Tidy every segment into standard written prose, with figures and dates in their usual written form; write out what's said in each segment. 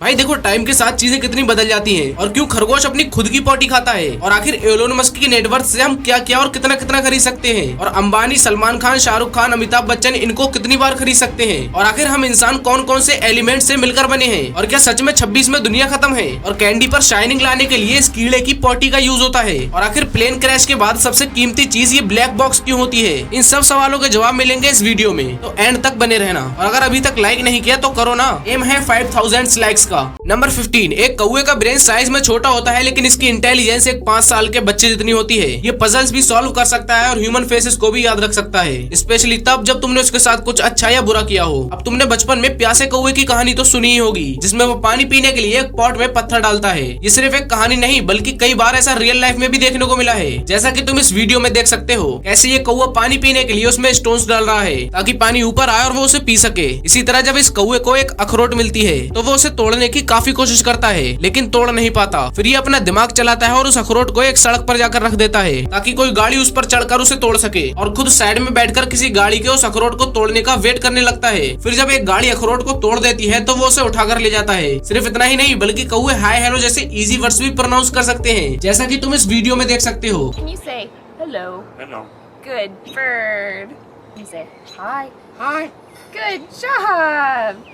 भाई देखो टाइम के साथ चीजें कितनी बदल जाती हैं और क्यों खरगोश अपनी खुद की पोटी खाता है और आखिर एलोन मस्क की नेटवर्थ से हम क्या क्या और कितना कितना खरीद सकते हैं और अंबानी, सलमान खान, शाहरुख खान, अमिताभ बच्चन इनको कितनी बार खरीद सकते हैं और आखिर हम इंसान कौन कौन से एलिमेंट से मिलकर बने हैं और क्या सच में 26 में दुनिया खत्म है और कैंडी पर शाइनिंग लाने के लिए इस कीड़े की पोटी का यूज होता है और आखिर प्लेन क्रैश के बाद सबसे कीमती चीज ये ब्लैक बॉक्स क्यों होती है। इन सब सवालों के जवाब मिलेंगे इस वीडियो में, तो एंड तक बने रहना और अगर अभी तक लाइक नहीं किया तो करो ना, एम है 5000 लाइक्स का। नंबर 15, एक कौवे का ब्रेन साइज में छोटा होता है लेकिन इसकी इंटेलिजेंस एक 5 साल के बच्चे जितनी होती है। ये पजल्स भी सॉल्व कर सकता है और ह्यूमन फेसेस को भी याद रख सकता है, स्पेशली तब जब तुमने उसके साथ कुछ अच्छा या बुरा किया हो। अब तुमने बचपन में प्यासे कौवे की कहानी तो सुनी ही होगी जिसमें वो पानी पीने के लिए एक पॉट में पत्थर डालता है। ये सिर्फ एक कहानी नहीं बल्कि कई बार ऐसा रियल लाइफ में भी देखने को मिला है, जैसा कि तुम इस वीडियो में देख सकते हो कैसे ये कौवा पानी पीने के लिए उसमें स्टोन्स डाल रहा है ताकि पानी ऊपर आए और वो उसे पी सके। इसी तरह जब इस कौवे को एक अखरोट मिलती है तो वो उसे तोड़ने की काफी कोशिश करता है लेकिन तोड़ नहीं पाता। फिर ये अपना दिमाग चलाता है और उस अखरोट को एक सड़क पर जाकर रख देता है ताकि कोई गाड़ी उस पर चढ़कर उसे तोड़ सके और खुद साइड में बैठकर किसी गाड़ी के उस अखरोट को तोड़ने का वेट करने लगता है। फिर जब एक गाड़ी अखरोट को तोड़ देती है तो वो उसे उठाकर ले जाता है। सिर्फ इतना ही नहीं बल्कि कौवे हाय हेलो जैसे इजी वर्ड्स भी प्रोनाउंस कर सकते हैं, जैसा कि तुम इस वीडियो में देख सकते हो। Can you say hello? Hello. Good bird. Can you say hi? Hi. Good job.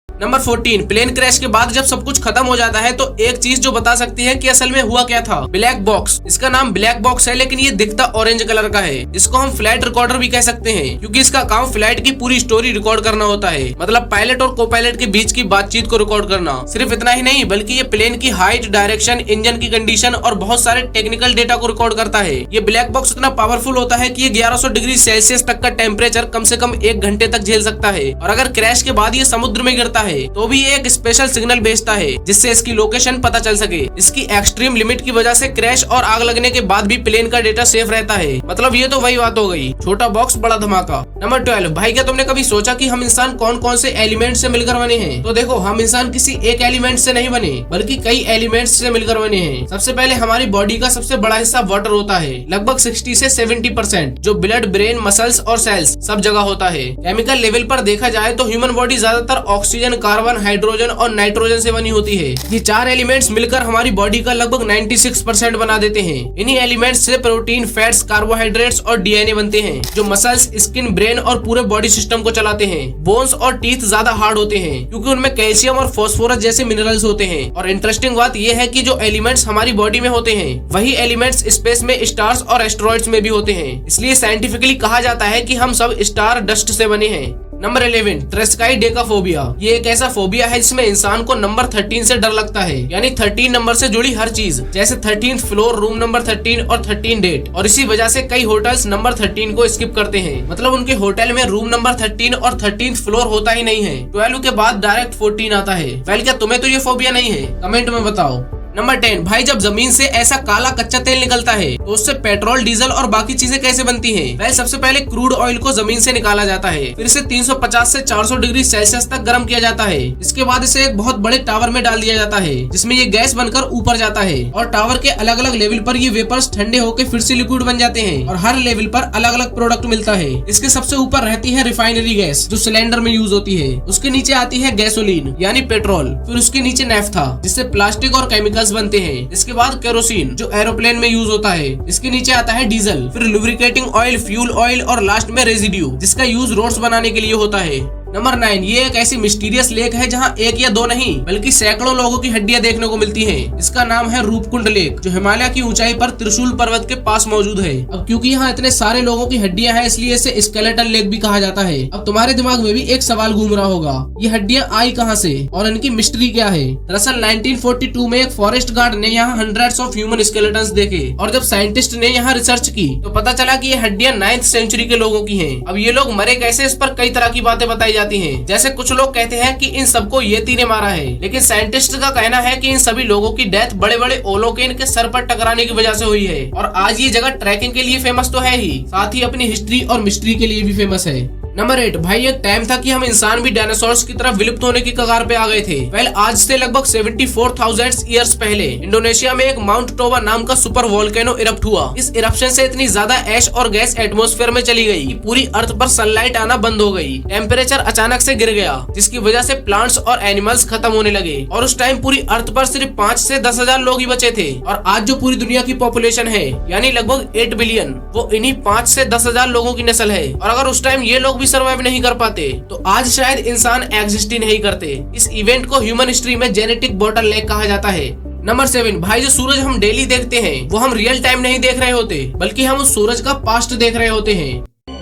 Number 14, plane crash के बाद जब सब कुछ खत्म हो जाता है तो एक चीज जो बता सकती है कि असल में हुआ क्या था, ब्लैक बॉक्स। इसका नाम ब्लैक बॉक्स है लेकिन ये दिखता ऑरेंज कलर का है। इसको हम फ्लाइट रिकॉर्डर भी कह सकते हैं क्योंकि इसका काम फ्लाइट की पूरी स्टोरी रिकॉर्ड करना होता है, मतलब पायलट और को पायलट के बीच की बातचीत को रिकॉर्ड करना। सिर्फ इतना ही नहीं बल्कि ये प्लेन की हाइट, डायरेक्शन, इंजन की कंडीशन और बहुत सारे टेक्निकल डेटा को रिकॉर्ड करता है। ये ब्लैक बॉक्स इतना पावरफुल होता है कि ये 1100 डिग्री सेल्सियस तक का टेम्परेचर कम से कम 1 घंटे तक झेल सकता है और अगर क्रैश के बाद ये समुद्र में गिरता है तो भी ये एक स्पेशल सिग्नल भेजता है जिससे इसकी लोकेशन पता चल सके। इसकी एक्सट्रीम लिमिट की वजह से क्रैश और आग लगने के बाद भी प्लेन का डेटा सेफ रहता है। मतलब ये तो वही बात हो गई, छोटा बॉक्स बड़ा धमाका। नंबर 12, भाई क्या तुमने कभी सोचा कि हम इंसान कौन कौन से एलिमेंट से मिलकर बने हैं? तो देखो हम इंसान किसी एक एलिमेंट से नहीं बने बल्कि कई एलिमेंट्स से मिलकर बने हैं। सबसे पहले हमारी बॉडी का सबसे बड़ा हिस्सा वाटर होता है, लगभग 60 से 70%, जो ब्लड, ब्रेन, मसल्स और सेल्स सब जगह होता है। केमिकल लेवल पर देखा जाए तो ह्यूमन बॉडी ज्यादातर ऑक्सीजन, कार्बन, हाइड्रोजन और नाइट्रोजन से बनी होती है। ये 4 एलिमेंट्स मिलकर हमारी बॉडी का लगभग 96% बना देते हैं। इन्हीं एलिमेंट्स से प्रोटीन, फैट्स, कार्बोहाइड्रेट्स और डीएनए बनते हैं जो मसल्स, स्किन, ब्रेन और पूरे बॉडी सिस्टम को चलाते हैं। बोन्स और टीथ ज्यादा हार्ड होते हैं क्योंकि उनमें कैल्शियम और फास्फोरस जैसे मिनरल्स होते हैं। और इंटरेस्टिंग बात यह है कि जो एलिमेंट्स हमारी बॉडी में होते हैं वही एलिमेंट्स स्पेस में स्टार्स और एस्ट्रॉइड्स में भी होते हैं। इसलिए साइंटिफिकली कहा जाता है कि हम सब स्टार डस्ट से बने हैं। नंबर 11, ट्रेस्काइडेकाफोबिया। ये एक ऐसा फोबिया है जिसमें इंसान को नंबर 13 से डर लगता है, यानी 13 नंबर से जुड़ी हर चीज, जैसे 13th फ्लोर, रूम नंबर 13 और 13 डेट। और इसी वजह से कई होटल्स नंबर 13 को स्किप करते हैं, मतलब उनके होटल में रूम नंबर 13 और 13th फ्लोर होता ही नहीं है। 12 के बाद डायरेक्ट 14 आता है। वेल क्या तुम्हें तो ये फोबिया नहीं है? कमेंट में बताओ। नंबर 10, भाई जब जमीन से ऐसा काला कच्चा तेल निकलता है तो उससे पेट्रोल, डीजल और बाकी चीजें कैसे बनती हैं? वह सबसे पहले क्रूड ऑयल को जमीन से निकाला जाता है, फिर इसे 350 से 400 डिग्री सेल्सियस तक गर्म किया जाता है। इसके बाद इसे एक बहुत बड़े टावर में डाल दिया जाता है जिसमें ये गैस बनकर ऊपर जाता है और टावर के अलग अलग लेवल पर ये वेपर्स ठंडे होकर फिर से लिक्विड बन जाते हैं और हर लेवल पर अलग अलग प्रोडक्ट मिलता है। इसके सबसे ऊपर रहती है रिफाइनरी गैस जो सिलेंडर में यूज होती है। उसके नीचे आती है गैसोलीन यानी पेट्रोल, फिर उसके नीचे नैफ्था जिससे प्लास्टिक और केमिकल्स बनते हैं। इसके बाद केरोसिन जो एरोप्लेन में यूज होता है। इसके नीचे आता है डीजल, फिर लुब्रिकेटिंग ऑयल, फ्यूल ऑयल और लास्ट में रेजिड्यू जिसका यूज रोड्स बनाने के लिए होता है। नंबर 9, ये एक ऐसी मिस्टीरियस लेक है जहाँ 1 या 2 नहीं बल्कि सैकड़ों लोगों की हड्डियां देखने को मिलती हैं। इसका नाम है रूपकुंड लेक जो हिमालय की ऊंचाई पर त्रिशूल पर्वत के पास मौजूद है। अब क्योंकि यहाँ इतने सारे लोगों की हड्डियां हैं इसलिए इसे स्केलेटन लेक भी कहा जाता है। अब तुम्हारे दिमाग में भी एक सवाल घूम रहा होगा, ये हड्डियां आई कहाँ से और इनकी मिस्ट्री क्या है? दरअसल 1942 में एक फॉरेस्ट गार्ड ने यहाँ हंड्रेड्स ऑफ ह्यूमन स्केलेटन्स देखे और जब साइंटिस्ट ने यहाँ रिसर्च की तो पता चला कि ये हड्डियां 9th सेंचुरी के लोगों की हैं। अब ये लोग मरे कैसे, इस पर कई तरह की बातें बताई जाती हैं। जैसे कुछ लोग कहते हैं कि इन सबको येती ने मारा है, लेकिन साइंटिस्ट का कहना है कि इन सभी लोगों की डेथ बड़े बड़े ओलों के इनके सर पर टकराने की वजह से हुई है। और आज ये जगह ट्रैकिंग के लिए फेमस तो है ही, साथ ही अपनी हिस्ट्री और मिस्ट्री के लिए भी फेमस है। नंबर 8 भाई, एक टाइम था कि हम इंसान भी डायनासोर्स की तरफ विलुप्त होने की कगार पे आ गए थे। आज से लगभग 74,000 ईयर्स पहले इंडोनेशिया में एक माउंट टोबा नाम का सुपर वोल्केनो इरप्ट हुआ। इस इरप्शन से इतनी ज्यादा ऐश और गैस एटमॉस्फेयर में चली गई कि पूरी अर्थ पर सनलाइट आना बंद हो गई। टेम्परेचर अचानक से गिर गया, जिसकी वजह से प्लांट्स और एनिमल्स खत्म होने लगे और उस टाइम पूरी अर्थ पर सिर्फ 5 से 10,000 लोग ही बचे थे। और आज जो पूरी दुनिया की पॉपुलेशन है यानी लगभग 8 बिलियन, वो इन्हीं 5 से 10,000 लोगों की नस्ल है। और अगर उस टाइम ये लोग भी सर्वाइव नहीं कर पाते तो आज शायद इंसान एग्जिस्ट ही नहीं करते। इस इवेंट को ह्यूमन हिस्ट्री में जेनेटिक बॉटलनेक कहा जाता है। नंबर 7 भाई, जो सूरज हम डेली देखते हैं वो हम रियल टाइम नहीं देख रहे होते, बल्कि हम उस सूरज का पास्ट देख रहे होते हैं।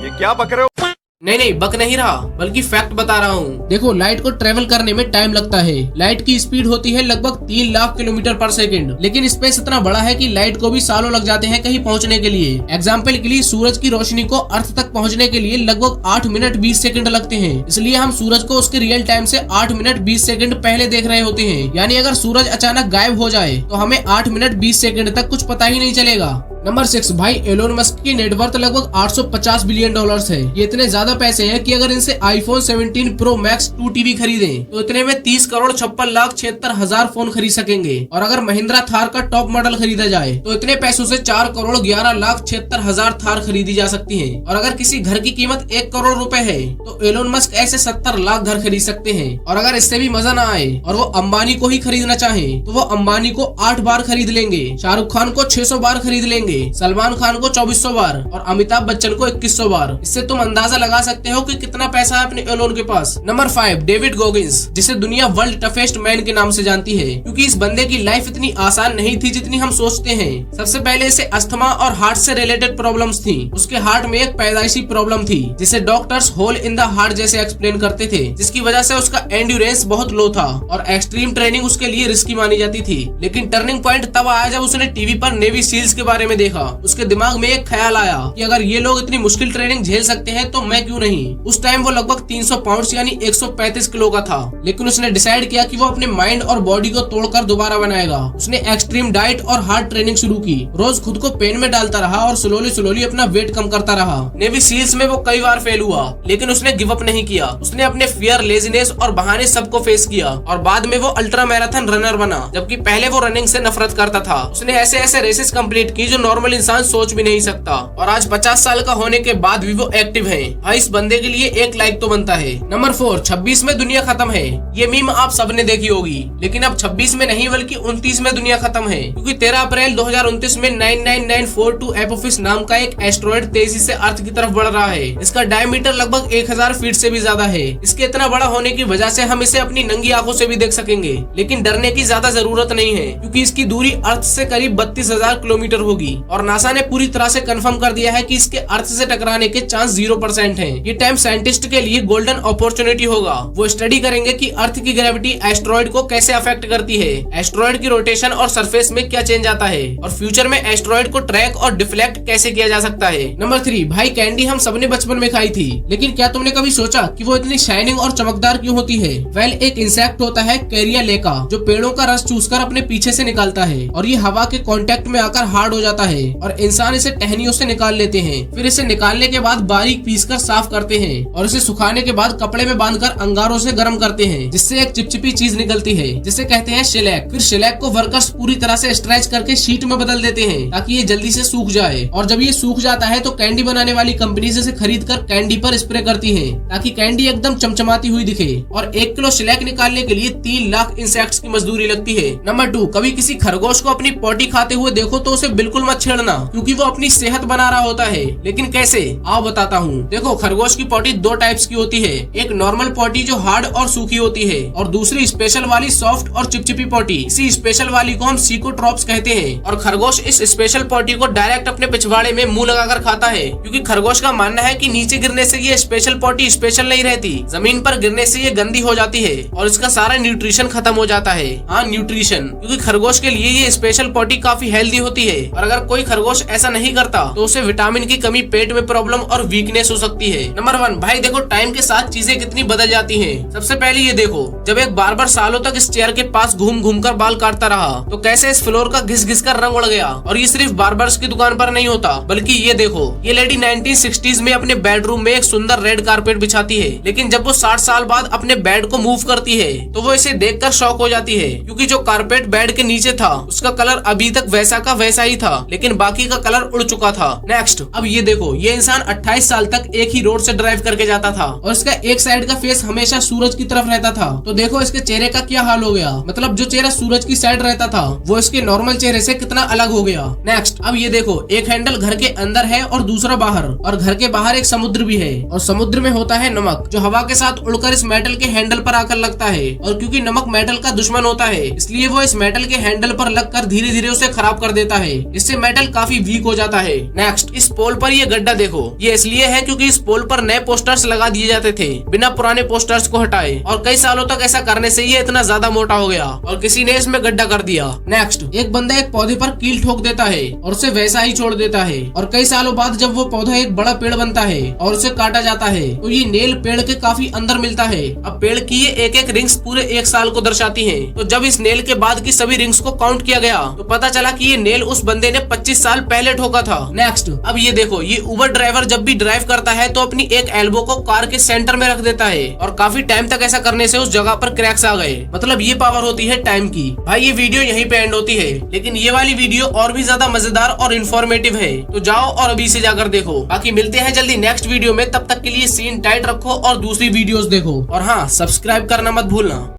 ये क्या बक रहे हो? नहीं, बक नहीं रहा, बल्कि फैक्ट बता रहा हूँ। देखो, लाइट को ट्रेवल करने में टाइम लगता है। लाइट की स्पीड होती है लगभग 3 लाख किलोमीटर पर सेकंड, लेकिन स्पेस इतना बड़ा है कि लाइट को भी सालों लग जाते हैं कहीं पहुँचने के लिए। एग्जाम्पल के लिए सूरज की रोशनी को अर्थ तक पहुँचने के लिए लगभग 8 मिनट 20 सेकंड लगते हैं। इसलिए हम सूरज को उसके रियल टाइम से 8 मिनट 20 सेकंड पहले देख रहे होते हैं। यानी अगर सूरज अचानक गायब हो जाए तो हमें 8 मिनट 20 सेकंड तक कुछ पता ही नहीं चलेगा। नंबर 6 भाई, एलोन मस्क की नेटवर्थ लगभग 850 बिलियन डॉलर्स है। ये इतने ज्यादा पैसे हैं कि अगर इनसे आईफोन 17 प्रो मैक्स 2 टीबी खरीदें तो इतने में 30 करोड़ 56,76,000 फोन खरीद सकेंगे। और अगर महिंद्रा थार का टॉप मॉडल खरीदा जाए तो इतने पैसों से 4 करोड़ 11,76,000 थार खरीदी जा सकती है। और अगर किसी घर की कीमत 1 करोड़ रुपए है तो एलोन मस्क ऐसे 70 लाख घर खरीद सकते हैं। और अगर इससे भी मजा न आए और वो अंबानी को ही खरीदना चाहे तो वो अंबानी को 8 बार खरीद लेंगे, शाहरुख खान को 600 बार खरीद लेंगे, सलमान खान को 2400 बार और अमिताभ बच्चन को 2100 बार। इससे तुम अंदाजा लगा सकते हो कि कितना पैसा है अपने एलोन के पास। नंबर 5 डेविड गॉगिंस, जिसे दुनिया वर्ल्ड टफेस्ट मैन के नाम से जानती है, क्योंकि इस बंदे की लाइफ इतनी आसान नहीं थी जितनी हम सोचते हैं। सबसे पहले इसे अस्थमा और हार्ट से रिलेटेड प्रॉब्लम्स थी। उसके हार्ट में एक पैदाइशी प्रॉब्लम थी जिसे doctors hole in the heart जैसे एक्सप्लेन करते थे, जिसकी वजह से उसका एंड्योरेंस बहुत लो था और एक्सट्रीम ट्रेनिंग उसके लिए रिस्की मानी जाती थी। लेकिन टर्निंग पॉइंट तब आया जब उसने टीवी पर नेवी सील्स के बारे में देखा। उसके दिमाग में एक ख्याल आया कि अगर ये लोग इतनी मुश्किल ट्रेनिंग झेल सकते हैं तो मैं क्यों नहीं। उस टाइम वो लगभग 300 पाउंड्स यानी 135 किलो का था, लेकिन उसने डिसाइड किया कि वो अपने माइंड और बॉडी को तोड़कर दोबारा बनाएगा। उसने एक्सट्रीम डाइट और हार्ड ट्रेनिंग शुरू की, रोज खुद को पेन में डालता रहा और स्लोली अपना वेट कम करता रहा। नेवी सील्स में वो कई बार फेल हुआ, लेकिन उसने गिव अप नहीं किया। उसने अपने फियर, लेजीनेस और बहाने सबको फेस किया और बाद में वो अल्ट्रा मैराथन रनर बना, जबकि पहले वो रनिंग से नफरत करता था। उसने ऐसे रेसेस कंप्लीट की जो नॉर्मल इंसान सोच भी नहीं सकता और आज 50 साल का होने के बाद भी वो एक्टिव है। भाई, इस बंदे के लिए एक लाइक तो बनता है। नंबर 4 26 में दुनिया खत्म है। ये मीम आप सबने देखी होगी, लेकिन अब 26 में नहीं बल्कि 29 में दुनिया खत्म है, क्योंकि 13 अप्रैल 2029 में 99942 एपोफिस नाम का एक एस्ट्रॉइड तेजी से अर्थ की तरफ बढ़ रहा है। इसका डायमीटर लगभग 1000 फीट से भी ज्यादा है। इसके इतना बड़ा होने की वजह से हम इसे अपनी नंगी आंखों से भी देख सकेंगे, लेकिन डरने की ज्यादा जरूरत नहीं है, क्योंकि इसकी दूरी अर्थ से करीब 32,000 किलोमीटर होगी। और नासा ने पूरी तरह से कंफर्म कर दिया है कि इसके अर्थ से टकराने के चांस 0% हैं। ये टाइम साइंटिस्ट के लिए गोल्डन अपॉर्चुनिटी होगा। वो स्टडी करेंगे कि अर्थ की ग्रेविटी एस्ट्रॉइड को कैसे अफेक्ट करती है, एस्ट्रॉइड की रोटेशन और सरफेस में क्या चेंज आता है, और फ्यूचर में एस्ट्रॉइड को ट्रैक और डिफ्लेक्ट कैसे किया जा सकता है। नंबर 3 भाई, कैंडी हम सबने बचपन में खाई थी, लेकिन क्या तुमने कभी सोचा कि वो इतनी शाइनिंग और चमकदार क्यों होती है? वेल, एक इंसेक्ट होता है कैरिया लेका, जो पेड़ों का रस चूसकर अपने पीछे से निकालता है और ये हवा के कांटेक्ट में आकर हार्ड हो जाता है और इंसान इसे टहनियों से निकाल लेते हैं। फिर इसे निकालने के बाद बारीक पीसकर साफ करते हैं और इसे सुखाने के बाद कपड़े में बांधकर अंगारों से गर्म करते हैं, जिससे एक चिपचिपी चीज निकलती है जिसे कहते हैं शेलैक। फिर शेलैक को वर्कर्स पूरी तरह से स्ट्रेच करके शीट में बदल देते हैं ताकि ये जल्दी से सूख जाए, और जब ये सूख जाता है तो कैंडी बनाने वाली कंपनी इसे खरीद कर कैंडी पर स्प्रे करती है ताकि कैंडी एकदम चमचमाती हुई दिखे। और 1 किलो शेलैक निकालने के लिए 3 लाख इंसेक्ट्स की मजदूरी लगती है। नंबर 2 कभी किसी खरगोश को अपनी पोटी खाते हुए देखो तो उसे बिल्कुल मत छेड़ना, क्योंकि वो अपनी सेहत बना रहा होता है। लेकिन कैसे, आओ बताता हूँ। देखो, खरगोश की पोटी 2 टाइप्स की होती है। एक नॉर्मल पोटी जो हार्ड और सूखी होती है, और दूसरी स्पेशल वाली सॉफ्ट और चिपचिपी पोटी। इसी स्पेशल वाली को हम सीकोट्रॉप्स कहते हैं। और खरगोश इस स्पेशल पोटी को डायरेक्ट अपने पिछवाड़े में मुंह लगाकर खाता है, क्योंकि खरगोश का मानना है कि नीचे गिरने से ये स्पेशल पोटी स्पेशल नहीं रहती, जमीन पर गिरने से ये गंदी हो जाती है और इसका सारा न्यूट्रिशन खत्म हो जाता है। हाँ, न्यूट्रिशन, क्योंकि खरगोश के लिए ये स्पेशल पोटी काफी हेल्दी होती है। और अगर कोई खरगोश ऐसा नहीं करता तो उसे विटामिन की कमी, पेट में प्रॉब्लम और वीकनेस हो सकती है। नंबर 1, भाई देखो टाइम के साथ चीजें कितनी बदल जाती हैं। सबसे पहले ये देखो, जब एक बार्बर सालों तक इस चेयर के पास घूम घूम कर बाल काटता रहा तो कैसे इस फ्लोर का घिस घिस कर रंग उड़ गया। और ये सिर्फ बार्बर्स की दुकान पर नहीं होता, बल्कि ये देखो, ये लेडी 1960s में अपने बेडरूम में एक सुंदर रेड कारपेट बिछाती है, लेकिन जब वो 60 साल बाद अपने बेड को मूव करती है तो वो इसे देखकर शॉक हो जाती है, क्योंकि जो कारपेट बेड के नीचे था उसका कलर अभी तक वैसा का वैसा ही था, लेकिन बाकी का कलर उड़ चुका था। नेक्स्ट, अब ये देखो, ये इंसान 28 साल तक एक ही रोड से ड्राइव करके जाता था और इसका एक साइड का फेस हमेशा सूरज की तरफ रहता था। तो देखो इसके चेहरे का क्या हाल हो गया, मतलब जो चेहरा सूरज की साइड रहता था वो इसके नॉर्मल चेहरे से कितना अलग हो गया। नेक्स्ट, अब ये देखो, एक हैंडल घर के अंदर है और दूसरा बाहर, और घर के बाहर एक समुद्र भी है, और समुद्र में होता है नमक, जो हवा के साथ उड़कर इस मेटल के हैंडल पर आकर लगता है, और क्योंकि नमक मेटल का दुश्मन होता है इसलिए वो इस मेटल के हैंडल पर लगकर धीरे धीरे उसे खराब कर देता है, इससे मेटल काफी वीक हो जाता है। नेक्स्ट, इस पोल पर ये गड्ढा देखो, ये इसलिए है क्योंकि इस पोल पर नए पोस्टर्स लगा दिए जाते थे बिना पुराने पोस्टर्स को हटाए, और कई सालों तक ऐसा करने से ये इतना ज्यादा मोटा हो गया और किसी ने इसमें गड्ढा कर दिया। नेक्स्ट, एक बंदा एक पौधे पर कील ठोक देता है और उसे वैसा ही छोड़ देता है, और कई सालों बाद जब वो पौधा एक बड़ा पेड़ बनता है और उसे काटा जाता है तो ये नेल पेड़ के काफी अंदर मिलता है। अब पेड़ की ये एक एक रिंग्स पूरे 1 साल को दर्शाती है, तो जब इस नेल के बाद की सभी रिंग्स को काउंट किया गया तो पता चला कि ये नेल उस बंदे ने 25 साल पहले ठोका था। नेक्स्ट, अब ये देखो, ये उबर ड्राइवर जब भी ड्राइव करता है तो अपनी एक एल्बो को कार के सेंटर में रख देता है, और काफी टाइम तक ऐसा करने से उस जगह पर क्रैक्स आ गए, मतलब ये पावर होती है टाइम की। भाई ये वीडियो यहीं पे एंड होती है, लेकिन ये वाली वीडियो और भी ज्यादा मजेदार और इन्फॉर्मेटिव है, तो जाओ और अभी से जाकर देखो। बाकी मिलते हैं जल्दी नेक्स्ट वीडियो में, तब तक के लिए सीन टाइट रखो और दूसरी वीडियोस देखो, और हाँ, सब्सक्राइब करना मत भूलना।